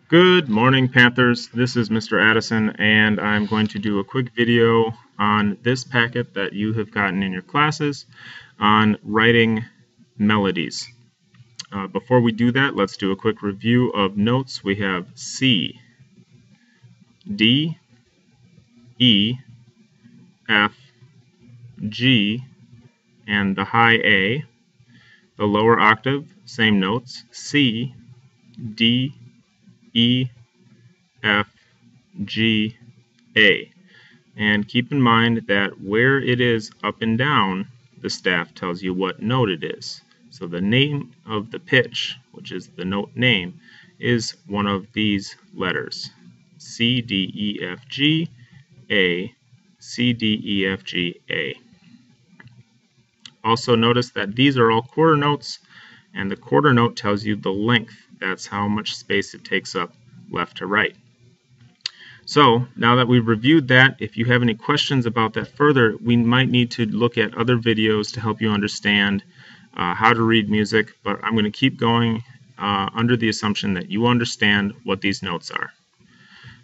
Good morning, Panthers. This is Mr. Addison, and I'm going to do a quick video on this packet that you have gotten in your classes on writing melodies. Before we do that, let's do a quick review of notes. We have C, D, E, F, G, and the high A. The lower octave, same notes, C, D, E, F, G, A. And keep in mind that where it is up and down, the staff tells you what note it is. So the name of the pitch, which is the note name, is one of these letters. C, D, E, F, G, A, C, D, E, F, G, A. Also notice that these are all quarter notes, and the quarter note tells you the length. That's how much space it takes up left to right. So now that we've reviewed that, if you have any questions about that further, we might need to look at other videos to help you understand how to read music, but I'm going to keep going under the assumption that you understand what these notes are.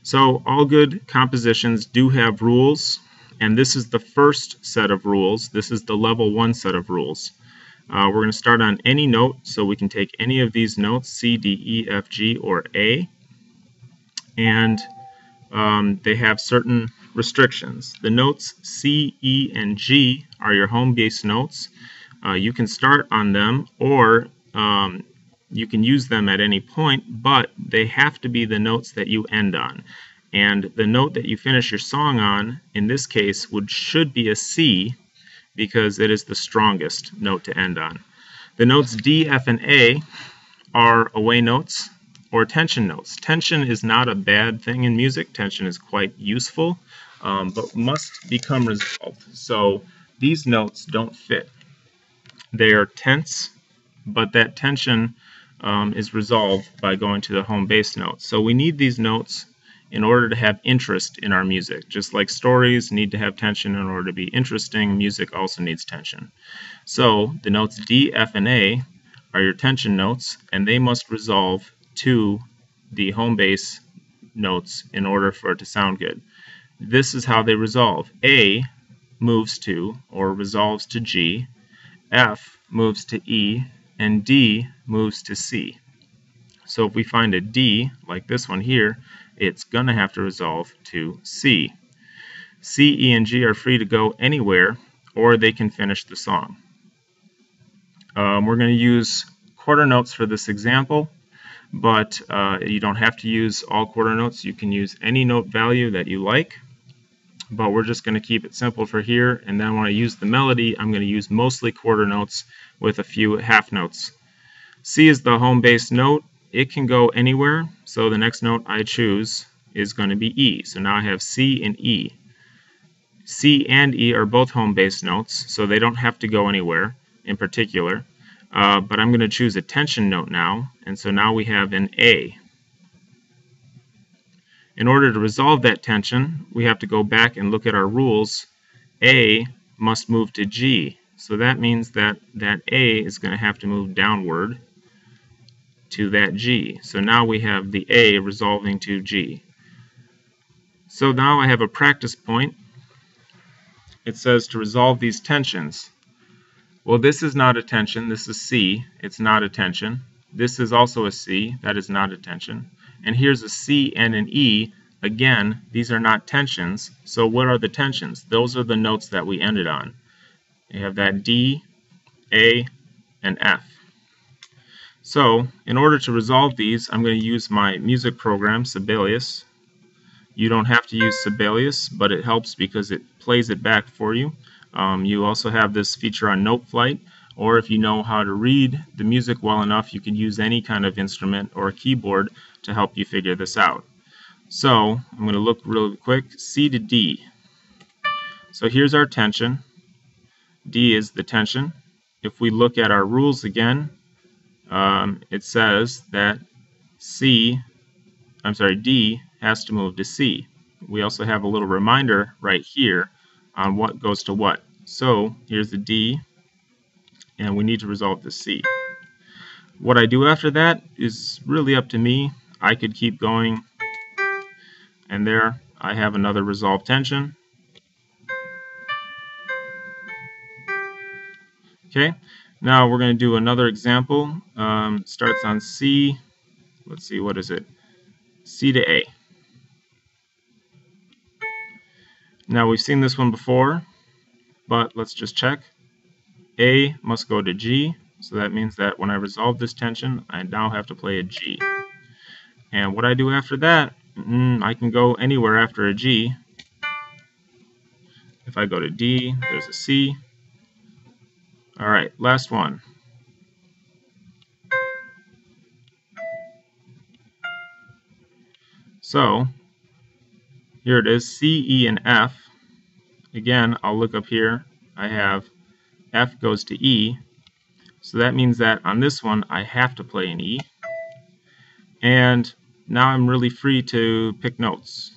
So all good compositions do have rules, and this is the first set of rules. This is the level 1 set of rules. We're going to start on any note, so we can take any of these notes, C, D, E, F, G, or A, and they have certain restrictions. The notes C, E, and G are your home base notes. You can start on them, or you can use them at any point, but they have to be the notes that you end on. And the note that you finish your song on, in this case, should be a C, because it is the strongest note to end on. The notes D, F, and A are away notes or tension notes. Tension is not a bad thing in music. Tension is quite useful, but must become resolved. So these notes don't fit. They are tense, but that tension is resolved by going to the home bass note. So we need these notes in order to have interest in our music. Just like stories need to have tension in order to be interesting, music also needs tension. So the notes D, F, and A are your tension notes, and they must resolve to the home bass notes in order for it to sound good. This is how they resolve. A moves to or resolves to G, F moves to E, and D moves to C. So if we find a D, like this one here, it's going to have to resolve to C. C, E, and G are free to go anywhere, or they can finish the song. We're going to use quarter notes for this example, but you don't have to use all quarter notes. You can use any note value that you like, but we're just going to keep it simple for here. And then when I use the melody, I'm going to use mostly quarter notes with a few half notes. C is the home bass note. It can go anywhere, so the next note I choose is going to be E. So now I have C and E. C and E are both home bass notes, so they don't have to go anywhere in particular. But I'm going to choose a tension note now, and so now we have an A. In order to resolve that tension, we have to go back and look at our rules. A must move to G, so that means that that A is going to have to move downward to that G. So now we have the A resolving to G. So now I have a practice point. It says to resolve these tensions. Well, this is not a tension. This is C. It's not a tension. This is also a C. That is not a tension. And here's a C and an E. Again, these are not tensions. So what are the tensions? Those are the notes that we ended on. You have that D, A, and F. So in order to resolve these, I'm going to use my music program, Sibelius. You don't have to use Sibelius, but it helps because it plays it back for you. You also have this feature on Noteflight, or if you know how to read the music well enough, you can use any kind of instrument or a keyboard to help you figure this out. So I'm going to look really quick. C to D. So here's our tension. D is the tension. If we look at our rules again, it says that D has to move to C. We also have a little reminder right here on what goes to what. So here's the D, and we need to resolve the C. What I do after that is really up to me. I could keep going, and there I have another resolved tension. Okay, now we're going to do another example. Starts on C. Let's see, what is it? C to A. Now we've seen this one before, but let's just check. A must go to G, so that means that when I resolve this tension, I now have to play a G. And what I do after that, I can go anywhere after a G. If I go to D, there's a C. Alright, last one. So, here it is, C, E, and F. Again, I'll look up here. I have F goes to E. So that means that on this one, I have to play an E. And now I'm really free to pick notes.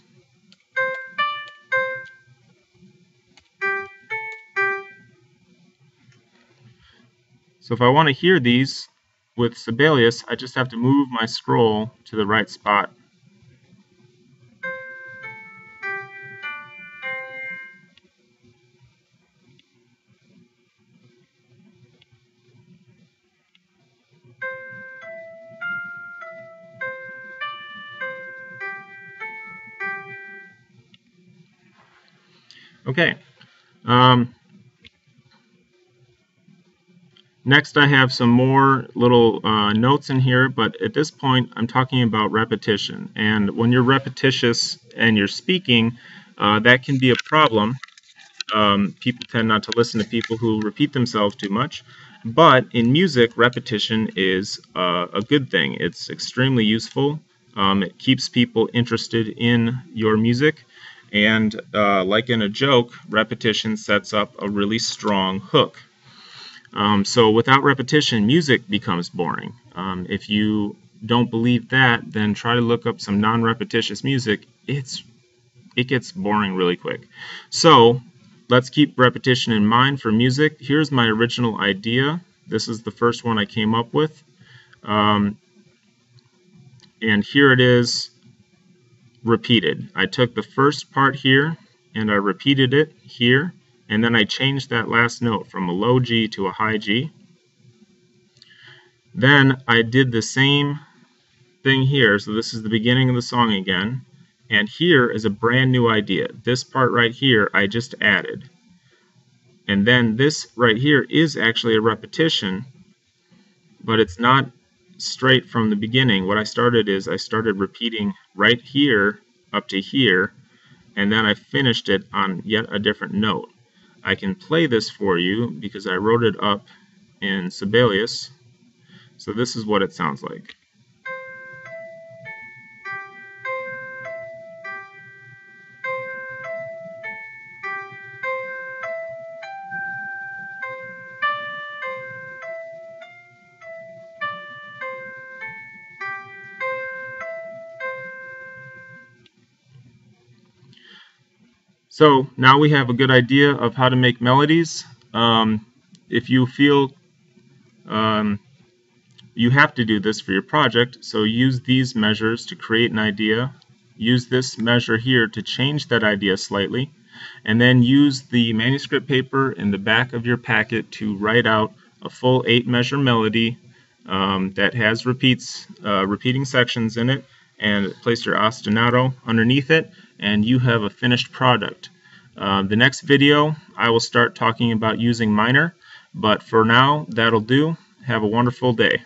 So if I want to hear these with Sibelius, I just have to move my scroll to the right spot. Okay. Next, I have some more little notes in here, but at this point, I'm talking about repetition. And when you're repetitious and you're speaking, that can be a problem. People tend not to listen to people who repeat themselves too much. But in music, repetition is a good thing. It's extremely useful. It keeps people interested in your music. And like in a joke, repetition sets up a really strong hook. So without repetition, music becomes boring. If you don't believe that, then try to look up some non-repetitious music. It gets boring really quick. So let's keep repetition in mind for music. Here's my original idea. This is the first one I came up with. And here it is repeated. I took the first part here and I repeated it here. And then I changed that last note from a low G to a high G. Then I did the same thing here. So this is the beginning of the song again. And here is a brand new idea. This part right here I just added. And then this right here is actually a repetition, but it's not straight from the beginning. What I started is I started repeating right here up to here, and then I finished it on yet a different note. I can play this for you because I wrote it up in Sibelius. So this is what it sounds like. So now we have a good idea of how to make melodies. If you feel you have to do this for your project, so use these measures to create an idea. Use this measure here to change that idea slightly. And then use the manuscript paper in the back of your packet to write out a full 8-measure melody that has repeating sections in it, and place your ostinato underneath it, and you have a finished product. The next video I will start talking about using minor, but for now that'll do. Have a wonderful day.